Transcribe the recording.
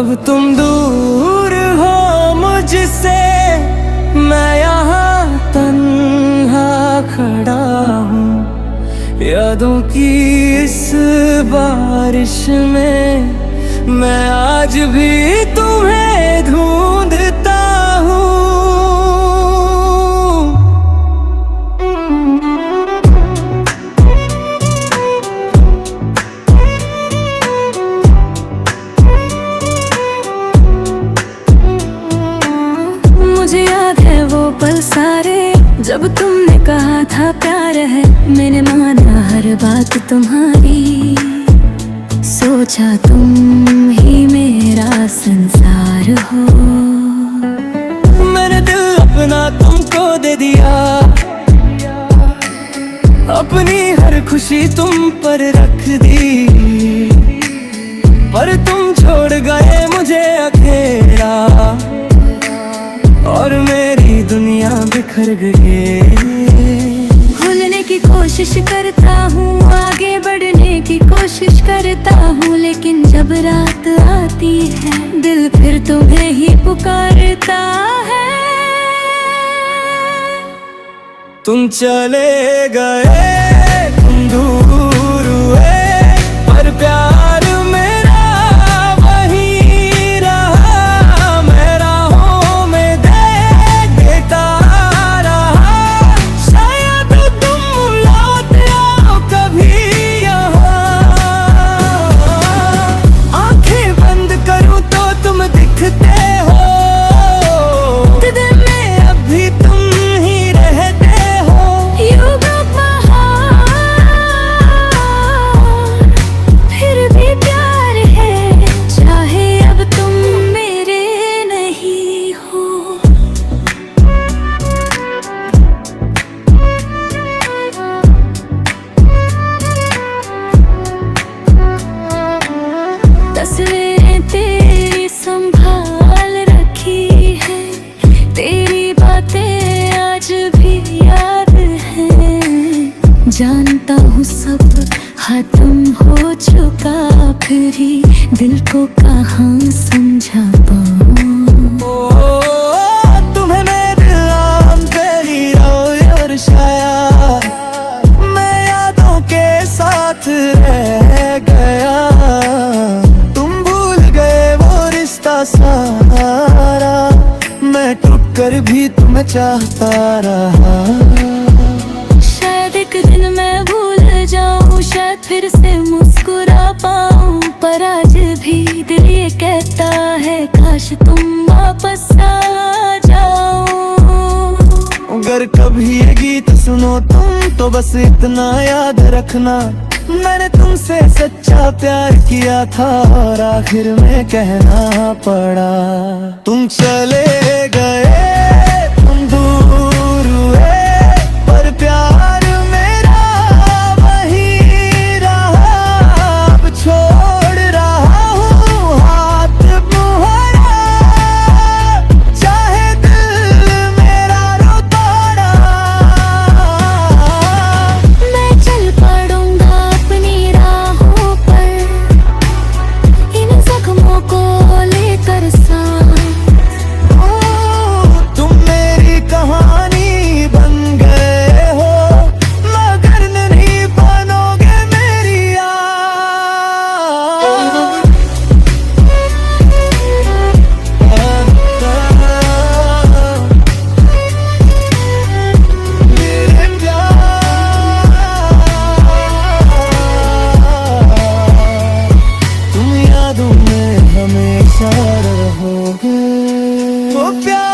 अब तुम दूर हो मुझसे, मैं यहाँ तन्हा खड़ा हूँ। यादों की इस बारिश में मैं आज भी तुम्हें ढूंढता हूँ। मुझे याद है वो पल सारे, जब तुमने कहा था प्यार है। मैंने माना हर बात तुम्हारी, सोचा तुम ही मेरा संसार हो। मैंने दिल अपना तुमको दे दिया, अपनी हर खुशी तुम पर रख दी, पर तुम छोड़ गए मुझे अकेला और मेरी दुनिया बिखर गई। भूलने की कोशिश करता हूँ, आगे बढ़ने की कोशिश करता हूँ, लेकिन जब रात आती है दिल फिर तुम्हें ही पुकारता है। तुम चले गए, तुम दूर हुए, पर प्यार मेरा वही रहा। मैं राहों में देखता रहा, शायद तुम लौट आओ कभी यहाँ। आंखें बंद करूं तो तुम दिखते हो, दिल में अभी तुम ही रहते हो। You broke my heart, फिर भी प्यार है, चाहे अब तुम मेरे नहीं हो। तस्वीरें तेरी संभाल रखी है, तेरी बातें आज भी याद हैं। जानता हूँ सब खत्म हो चुका, फिर ही दिल को कहाँ समझा पाऊँ। तुम्हें मेरे नाम तेरी रोए और शायद मैं यादों के साथ रह गया। तुम भूल गए वो रिश्ता सारा, मैं टूट कर भी तुम्हें चाहता रहा। शायद एक दिन मैं भूल जाऊं, शायद फिर से मुस्कुरा पाऊं, पर आज भी दिल ये कहता है काश तुम वापस आ जाओ। अगर कभी ये गीत सुनो तुम तो बस इतना याद रखना, मैंने तुमसे सच्चा प्यार किया था और आखिर में कहना पड़ा। तुम चले गए, तुम दूर हुए, पर प्यार मेरा वही रहा। अब छोड़ रहा हूँ हाथ तुम्हारा, चाहे दिल मेरा रोता रहा। मैं चल पड़ूंगा अपनी राहों पर, इन जख्मों को लेकर साथ। तुम मेरी कहानी बन गए हो, मगर नहीं बनोगे मेरी मेरे प्यार। तुम यादों में हमेशा रहोगे, वो प्यार